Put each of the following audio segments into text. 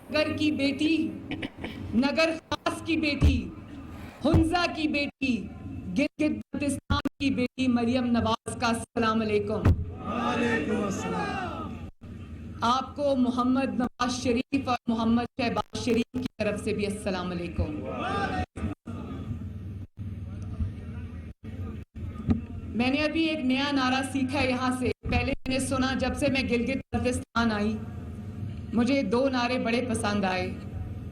नगर की बेटी, नगर खास की बेटी, हुंजा की बेटी, गिलगित बल्तिस्तान की बेटी मरियम नवाज का अस्सलाम अलैकुम। वालेकुम अस्सलाम। आपको मोहम्मद नवाज शरीफ और मोहम्मद शहबाज शरीफ की तरफ से भी अस्सलाम अलैकुम। मैंने अभी एक नया नारा सीखा है यहाँ से। पहले मैंने सुना, जब से मैं गिलगित बल्तिस्तान आई मुझे दो नारे बड़े पसंद आए,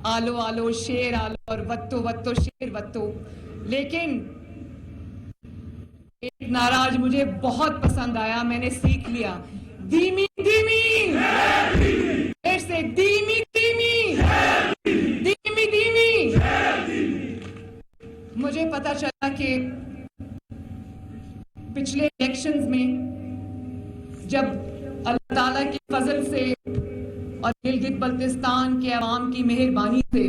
आलो आलो शेर आलो और वत्तो वत्तो शेर वत्तो। लेकिन एक नारा आज मुझे बहुत पसंद आया, मैंने सीख लिया, धीमी धीमी, फिर से धीमी धीमी, धीमी धीमी। मुझे पता चला कि पिछले इलेक्शंस में जब अल्लाह ताला के फजल से और गिलगित बल्तिस्तान के अवाम की मेहरबानी से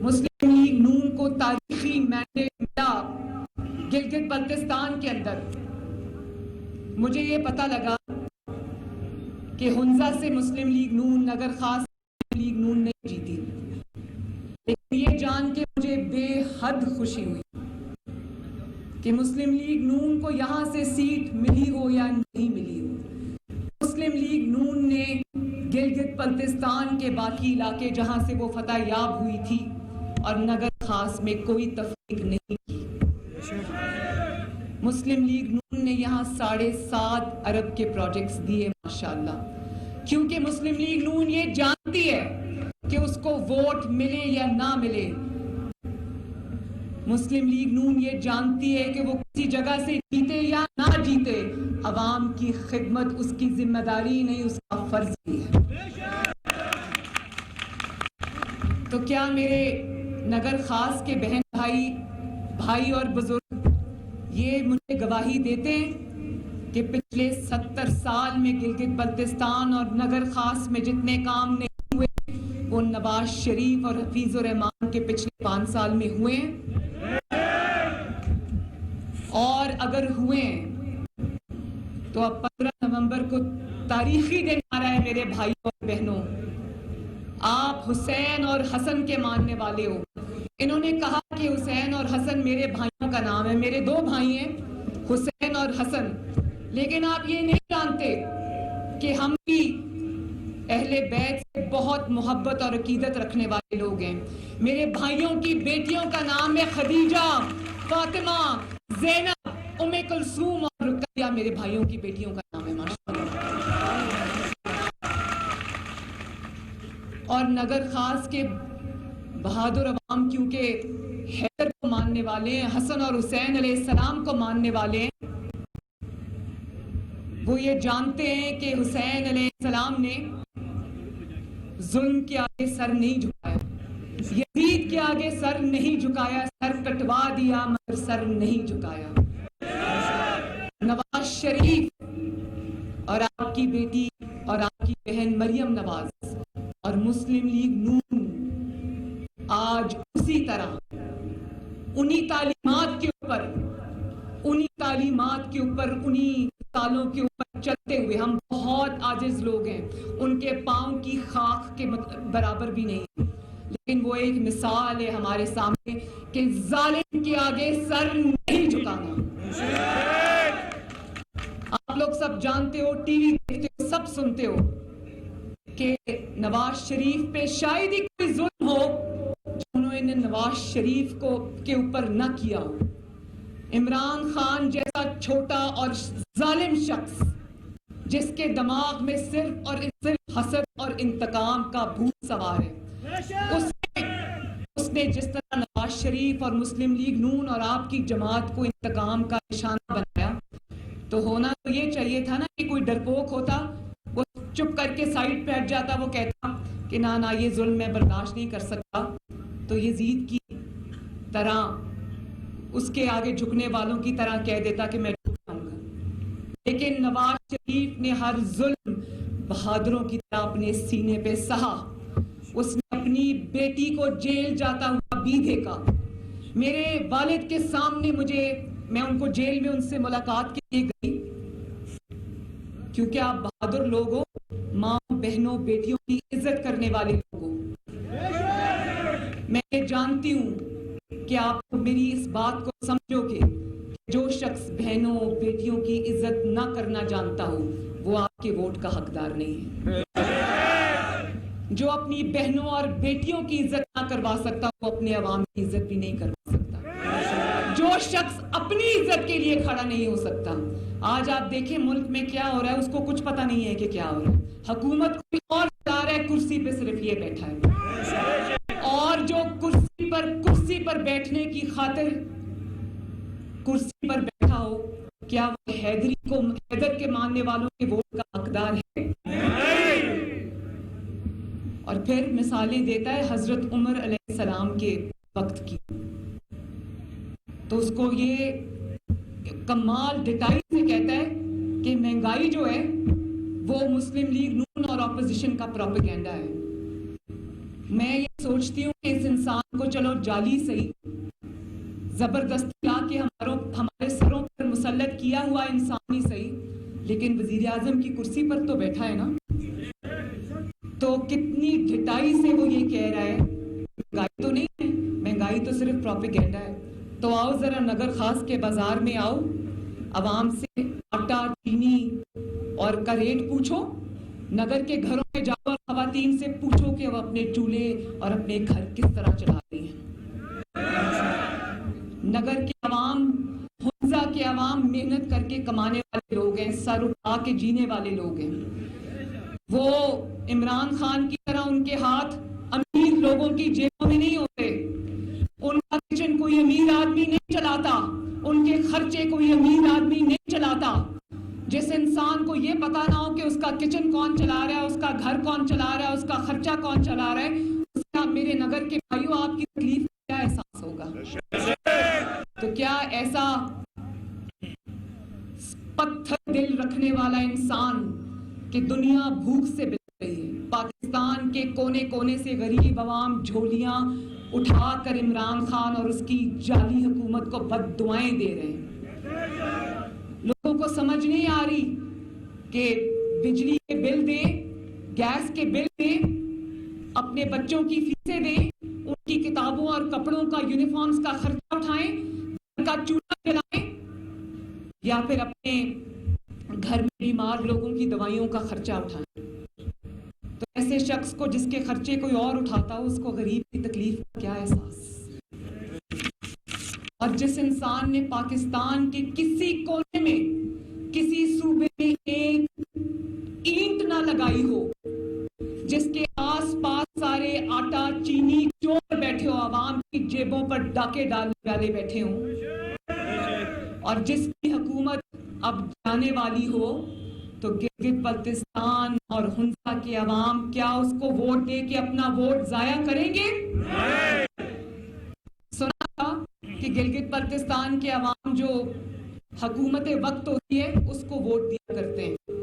मुस्लिम लीग नून को तारीखी मैंडेट मिला गिलगित बल्तिस्तान के अंदर, मुझे ये पता लगा कि हुंजा से मुस्लिम लीग नून, नगर खास मुस्लिम लीग नून नहीं जीती। लेकिन ये जान के मुझे बेहद खुशी हुई कि मुस्लिम लीग नून को यहाँ से सीट मिली हो या नहीं मिली हो, मुस्लिम लीग नून ने गिलगित बल्तिस्तान के बाकी इलाके जहाँ से वो फतह याब हुई थी और नगर खास में कोई तफरीक नहीं की। मुस्लिम लीग नून ने यहाँ 7.5 अरब के प्रोजेक्ट्स दिए माशाल्लाह, क्योंकि मुस्लिम लीग नून ये जानती है कि उसको वोट मिले या ना मिले, मुस्लिम लीग नून ये जानती है कि वो किसी जगह से जीते या ना जीते, अवाम की खिदमत उसकी जिम्मेदारी नहीं, उसका फर्ज भी है। तो क्या मेरे नगर खास के बहन भाई और बुजुर्ग ये मुझे गवाही देते हैं कि पिछले 70 साल में गिलगित बल्तिस्तान और नगर खास में जितने काम नहीं हुए वो नवाज शरीफ और हफीजुर रहमान के पिछले 5 साल में हुए हैं? और अगर हुए तो अब 15 नवंबर को तारीखी दिन आ रहा है मेरे भाई और बहनों। आप हुसैन और हसन के मानने वाले हो। इन्होंने कहा कि हुसैन और हसन मेरे भाइयों का नाम है, मेरे 2 भाई हैं हुसैन और हसन, लेकिन आप ये नहीं जानते कि हम भी अहले बैत से बहुत मोहब्बत और अकीदत रखने वाले लोग हैं। मेरे भाइयों की बेटियों का नाम है खदीजा, फातिमा, ज़ैनब, उम्मे कुलसूम और रुकैया, मेरे भाइयों की बेटियों का नाम है माशाअल्लाह। और नगर खास के बहादुर अवाम क्योंकि हैदर को मानने वाले हैं, हसन और हुसैन अलैहिस्सलाम को मानने वाले हैं, वो ये जानते हैं कि हुसैन अलैहिस्सलाम ने जुल्म के आगे सर नहीं झुकाया, यजीद के आगे सर नहीं झुकाया, सर कटवा दिया मगर सर नहीं झुकाया। नवाज शरीफ और आपकी बेटी और आपकी बहन मरियम नवाज और मुस्लिम लीग नून आज उसी तरह उन्हीं तालीमात के ऊपर उन्हीं सालों के ऊपर चलते हुए, हम बहुत आजिज लोग हैं, उनके पांव की खाक के बराबर भी नहीं, लेकिन वो एक मिसाल है हमारे सामने कि जालिम के आगे सर नहीं झुकाना। आप लोग सब जानते हो, टीवी देखते हो, सब सुनते हो कि नवाज शरीफ पे शायद ही कोई जुल्म हो जो उन्होंने नवाज शरीफ को के ऊपर न किया हो। इमरान खान जैसा छोटा और जालिम शख्स जिसके दिमाग में सिर्फ हसद और इंतकाम का भूत सवार है, उसने जिस तरह नवाज शरीफ और मुस्लिम लीग नून और आपकी जमात को इंतकाम का निशाना बनाया, तो होना तो ये चाहिए था ना कि कोई डरपोक होता, वो चुप करके साइड पे हट जाता, वो कहता कि ना ना ये जुल्म मैं बर्दाश्त नहीं कर सकता, तो यजीद की तरह उसके आगे झुकने वालों की तरह कह देता कि मैं झुक जाऊंगा। लेकिन नवाज शरीफ ने हर जुल्म बहादुरों की तरह अपने सीने पे सहा। उसने अपनी बेटी को जेल जाता हुआ भी देखा। मेरे वालिद के सामने मैं उनको जेल में उनसे मुलाकात के लिए गई, क्योंकि आप बहादुर लोग हो, माँ बहनों बेटियों की इज्जत करने वाले लोग हो। میں یہ جانتی ہوں کہ آپ میری اس بات کو سمجھو گے، جو شخص بہنوں بیٹیوں کی عزت نہ کرنا جانتا ہو وہ آپ کے ووٹ کا حقدار نہیں ہے۔ جو اپنی بہنوں اور بیٹیوں کی عزت نہ کروا سکتا وہ اپنے عوام کی عزت بھی نہیں کروا سکتا۔ جو شخص اپنی عزت کے لیے کھڑا نہیں ہو سکتا، آج آپ دیکھیں ملک میں کیا ہو رہا ہے، اس کو کچھ پتہ نہیں ہے کہ کیا ہو رہا ہے۔ حکومت کوئی اور چلا رہا ہے، کرسی پہ صرف یہ بیٹھا ہے، اور جو کرسی پر بیٹھنے کی خاطر کرسی پر بیٹھا ہو، کیا وہ حیدر کے ماننے والوں کے ووٹ کا حقدار ہے؟ اور پھر مثالیں دیتا ہے حضرت عمر علیہ السلام کے وقت کی، تو اس کو یہ کمال ڈٹائی سے کہتا ہے کہ مہنگائی جو ہے وہ مسلم لیگ نون اور اپوزیشن کا پروپیگنڈا ہے۔ میں یہ سوچتی ہوں کہ اس انسان کو چلو جعلی صحیح، زبردستی لا کے ہمارے سروں پر مسلط کیا ہوا انسان ہی صحیح، لیکن وزیر اعظم کی کرسی پر تو بیٹھا ہے نا، تو کتنی ڈھٹائی سے وہ یہ کہہ رہا ہے مہنگائی تو نہیں ہے، مہنگائی تو صرف پروپیگنڈا ہے۔ تو آؤ ذرا نگر خاص کے بازار میں آؤ، عوام سے آٹا چینی اور کا ریٹ پوچھو، نگر کے گھروں میں جاؤ اور خواتین سے پوچھو کہ وہ اپنے چولہے اور اپنے گھر کس طرح چلا رہی ہیں۔ نگر کے عوام، حنزہ کے عوام محنت کر کے کمانے والے لوگ ہیں، سر اٹھا کے جینے والے لوگ ہیں۔ وہ عمران خان کی طرح ان کے ہاتھ امیر لوگوں کی جیبوں میں نہیں ہوتے، ان کا کچن کوئی امیر آدمی نہیں چلاتا، ان کے خرچے کوئی امیر آدمی نہیں چلاتا۔ جس انسان کو یہ پتا نہ ہو کہ اس کا کچن کون چلا رہا ہے، اس کا گھر کون چلا رہا ہے، اس کا خرچہ کون چلا رہا ہے، اس کا میرے نگر کے بھائیوں آپ کی تکلیف کیا احساس ہوگا؟ تو کیا ایسا پتھر دل رکھنے والا انسان کہ دنیا بھوک سے بلک رہی ہے، پاکستان کے کونے کونے سے غریب عوام جھولیاں اٹھا کر عمران خان اور اس کی جعلی حکومت کو بد دعائیں دے رہے ہیں۔ لوگوں کو سمجھ نہیں آ رہی کہ بجلی کے بل دیں، گیس کے بل دیں، اپنے بچوں کی فیسیں دیں، ان کی کتابوں اور کپڑوں کا یونیفارمز کا خرچہ اٹھائیں، ان کا چولہا جلائیں، یا پھر اپنے گھر میں بیمار لوگوں کی دوائیوں کا خرچہ اٹھائیں۔ تو ایسے شخص کو جس کے خرچے کوئی اور اٹھاتا ہو، اس کو غریب کی تکلیف کا کیا احساس؟ اور جس انسان نے پاکستان کے کسی کونے میں، کسی صوبے میں ایک اینٹ نہ لگائی ہو، جس کے آس پاس سارے آٹا چینی چور بیٹھے ہو، عوام کی جیبوں پر ڈاکے ڈالنے والے بیٹھے ہوں، اور جس کی حکومت اب جانے والی ہو، تو گلگت بلتستان اور حنزہ کے عوام کیا اس کو ووٹ دے کے اپنا ووٹ ضائع کریں گے؟ سنا تھا کہ گلگت بلتستان کے عوام جو حکومت وقت ہوتی ہے اس کو ووٹ دیا کرتے ہیں،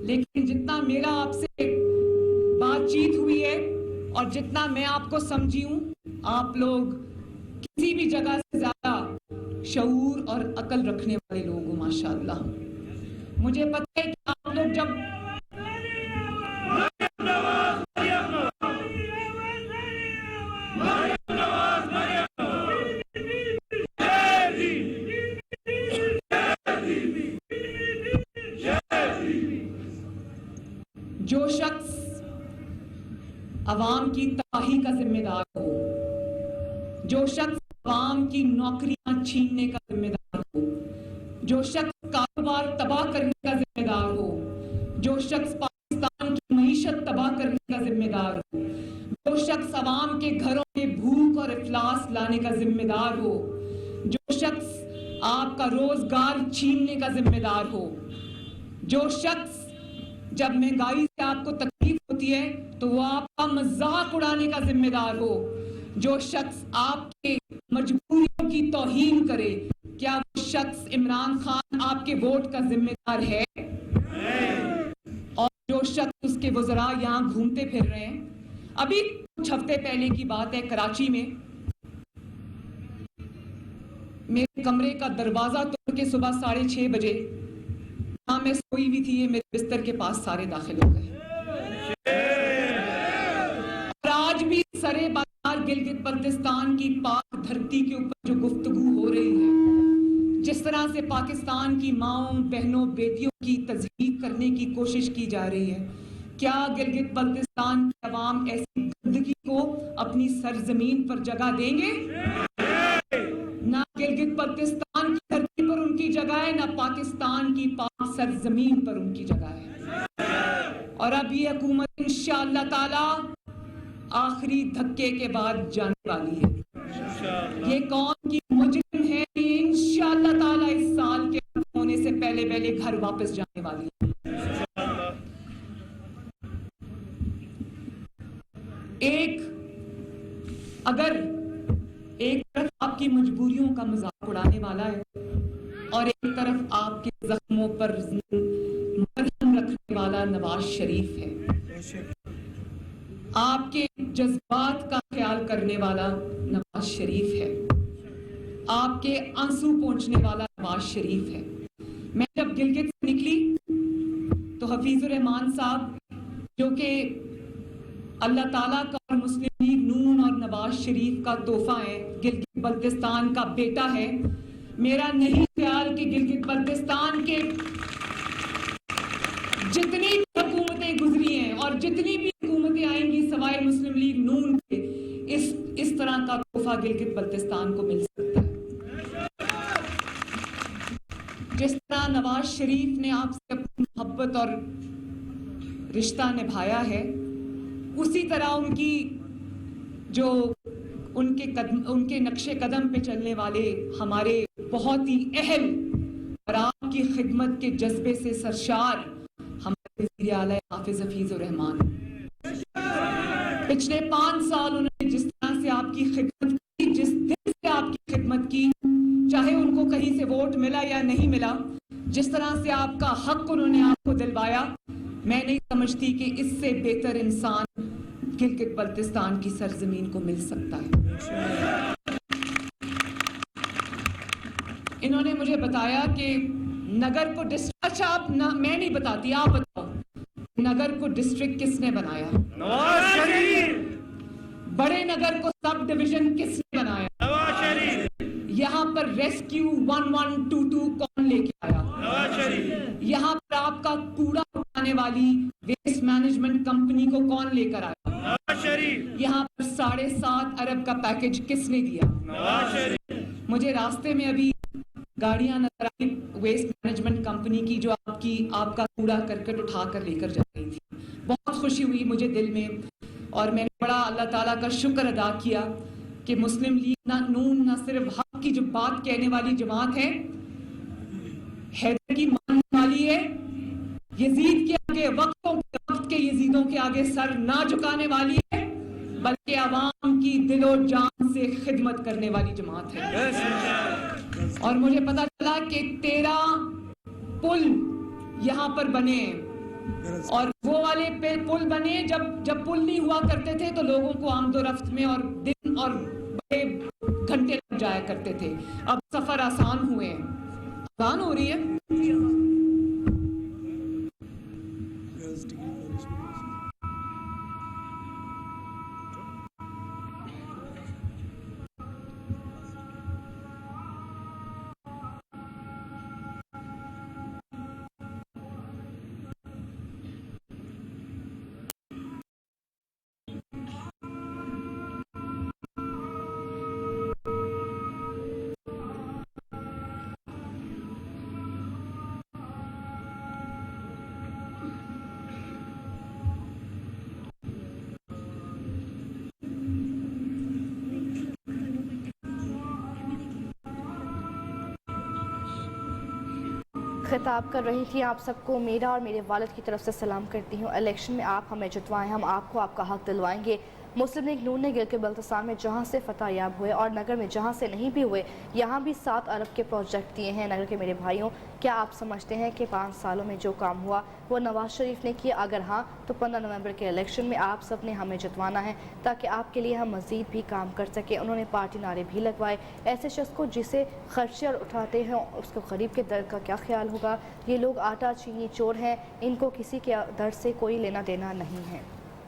لیکن جتنا میرا آپ سے بات چیت ہوئی ہے اور جتنا میں آپ کو سمجھی ہوں، آپ لوگ کسی بھی جگہ سے زیادہ شعور اور عقل رکھنے والے لوگ ہوں، ماشاءاللہ۔ مجھے پتہ ہے کہ آپ لوگ جب جو شخص عوام کی تباہی کا ذمہ دار ہو، جو شخص عوام کی نوکریاں چھیننے کا ذمہ دار ہو، جو شخص کاروبار تباہ کرنے کا ذمہ دار ہو، جو شخص پاکستان کی معیشت تباہ کرنے کا ذمہ دار ہو، جو شخص عوام کے گھروں میں بھوک اور افلاس لانے کا ذمہ دار ہو، جو شخص آپ کا روزگار چھیننے کا ذمہ دار ہو، جو شخص جب مہنگائی سے آپ کو تکلیف ہوتی ہے تو وہ آپ کا مذاق اڑانے کا ذمہ دار ہو، جو شخص آپ کے مجبوریوں کی توہین کرے، کیا وہ شخص عمران خان آپ کے ووٹ کا ذمہ دار ہے؟ اور جو شخص اس کے وزراء یہاں گھومتے پھر رہے ہیں، ابھی کچھ ہفتے پہلے کی بات ہے، کراچی میں میرے کمرے کا دروازہ توڑ کے صبح 6:30 بجے جہاں میں سوئی ہوئی تھی، یہ میرے بستر کے پاس سارے داخل ہو گئے، اور آج بھی سرے بازار गिलगित बल्तिस्तान की पाक धरती के ऊपर जो गुफ्तगू हो रही है, जिस तरह से पाकिस्तान की माँओं, बहनों, बेटियों की तज़हीक करने की कोशिश की जा रही है, क्या गिलगित बल्तिस्तान की अवाम ऐसी गंदगी को अपनी सरजमीन पर जगह देंगे? ना गिलगित बल्तिस्तान की धरती पर उनकी जगह है, ना पाकिस्तान की पाक सरजमीन पर उनकी जगह है। और अब ये हुकूमत इंशाअल्लाह ताला आखिरी धक्के के बाद जाने वाली है। ये कौन की मुजरिम है, ये इंशाअल्लाह ताला इस साल के होने से पहले घर वापस जाने वाली है। अगर एक तरफ आपकी मजबूरियों का मजाक उड़ाने वाला है और एक तरफ आपके जख्मों पर मरहम रखने वाला नवाज शरीफ है, आपके जज्बात का ख्याल करने वाला नवाज शरीफ है, आपके आंसू पोंछने वाला नवाज शरीफ है। मैं जब गिलगित से निकली तो हफीजुर रहमान साहब, जो कि अल्लाह ताला का और मुस्लिम लीग नून और नवाज शरीफ का तोहफा है, गिलगित बल्तिस्तान का बेटा है, मेरा नहीं ख्याल कि गिलगित बल्तिस्तान के जितनी भी हुकूमतें गुजरी हैं और जितनी भी हुकूमतें आएंगी सवाए मुस्लिम लीग नून के, इस तरह का तोहफा गिलगित बल्तिस्तान को मिल सकता है। जिस तरह नवाज शरीफ ने आपसे अपनी मोहब्बत और रिश्ता निभाया है, उसी तरह उनकी जो उनके नक्शे कदम पे चलने वाले हमारे बहुत ही अहल और आपकी खिदमत के जज्बे से सरशार हमारे वज़ीर आला हाफिज हफीजुर रहमान, पिछले 5 साल उन्होंने जिस तरह से आपकी खिदमत की, जिस दिल से आपकी खिदमत की, चाहे उनको कहीं से वोट मिला या नहीं मिला, जिस तरह से आपका हक उन्होंने आपको दिलवाया, मैं नहीं समझती कि इससे बेहतर इंसान गिलगित बल्तिस्तान की सरजमीन को मिल सकता है। इन्होंने मुझे बताया कि नगर को डिस्ट्रिक्ट, अच्छा आप मैं नहीं बताती, आप बताओ, नगर को डिस्ट्रिक्ट किसने बनाया? नवाज शरीफ। बड़े नगर को सब डिवीजन किसने बनाया? नवाज शरीफ। यहाँ पर रेस्क्यू 1122 कौन लेके आया? नवाज शरीफ। यहाँ पर आपका कूड़ा उठाने वाली वेस्ट मैनेजमेंट कंपनी को कौन लेकर आया? नवाज शरीफ। यहाँ पर 7.5 अरब का पैकेज किसने दिया? नवाज शरीफ। मुझे रास्ते में अभी गाड़ियां नजर आई वेस्ट मैनेजमेंट कंपनी की, जो आपका कूड़ा करकट उठा कर लेकर जा रही थी। बहुत खुशी हुई मुझे दिल में, और मैंने बड़ा अल्लाह ताला का शुक्र अदा किया कि मुस्लिम लीग नून न सिर्फ हक की जो बात कहने वाली जमात है, हैदर की मानने वाली है, यजीद के आगे वक्त के यजीदों के आगे सर ना झुकाने वाली है, बल्कि आवाम की दिलो जान से खिदमत करने वाली जमात है। और मुझे पता चला कि 13 पुल यहाँ पर बने हैं, और वो वाले पुल बने जब पुल नहीं हुआ करते थे तो लोगों को आमदोरफ्त में और दिन और बड़े घंटे लग जाया करते थे। अब सफर आसान हुए हैं, आसान हो रही है। खिताब कर रही थी आप सबको, मेरा और मेरे वालिद की तरफ से सलाम करती हूँ। इलेक्शन में आप हमें जितवाएं, हम आपको आपका हक दिलवाएंगे। मुस्लिम लीग नून ने गिलगित बल्तिस्तान में जहाँ से फतह याब हुए और नगर में जहाँ से नहीं भी हुए, यहाँ भी 7 अरब के प्रोजेक्ट दिए हैं। नगर के मेरे भाइयों, क्या आप समझते हैं कि 5 सालों में जो काम हुआ वो नवाज शरीफ ने किया? अगर हाँ तो 15 नवंबर के इलेक्शन में आप सब ने हमें जितवाना है ताकि आपके लिए हम मज़ीद भी काम कर सकें। उन्होंने पार्टी नारे भी लगवाए। ऐसे शख्स को जिसे खर्चे और उठाते हैं उसको गरीब के दर्द का क्या ख्याल होगा? ये लोग आटा चीनी चोर हैं, इनको किसी के दर्द से कोई लेना देना नहीं है।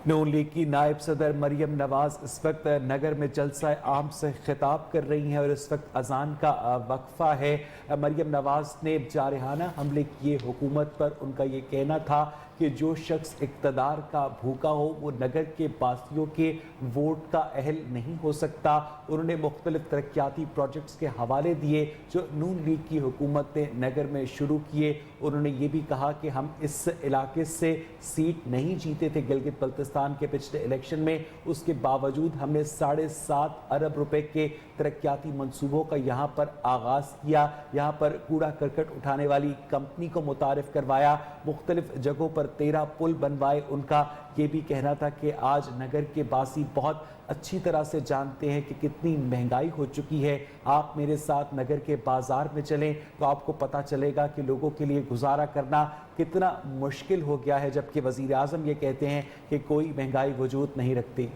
नून लीग की नायब सदर मरियम नवाज इस वक्त नगर में जलसा आम से खिताब कर रही हैं और इस वक्त अजान का वक्फा है। मरियम नवाज ने जारहाना हमले किए हुकूमत पर। उनका ये कहना था कि जो शख्स इक़्तिदार का भूखा हो वो नगर के बासियों के वोट का अहल नहीं हो सकता। उन्होंने मुख्तलिफ तरक्याती प्रोजेक्ट्स के हवाले दिए जो नून लीग की हुकूमत ने नगर में शुरू किए। उन्होंने ये भी कहा कि हम इस इलाके से सीट नहीं जीते थे गिलगित बल्तिस्तान के पिछले इलेक्शन में, उसके बावजूद हमने 7.5 अरब रुपए के तरक्याती मंसूबों का यहाँ पर आगाज़ किया। यहाँ पर कूड़ा करकट उठाने वाली कंपनी को मुतारिफ करवाया, मुख्तलिफ जगहों पर 13 पुल बनवाए। उनका ये भी कहना था कि आज नगर के बासी बहुत अच्छी तरह से जानते हैं कि कितनी महंगाई हो चुकी है। आप मेरे साथ नगर के बाजार में चलें तो आपको पता चलेगा कि लोगों के लिए गुजारा करना कितना मुश्किल हो गया है, जबकि वज़ीर आज़म ये कहते हैं कि कोई महंगाई वजूद नहीं रखती।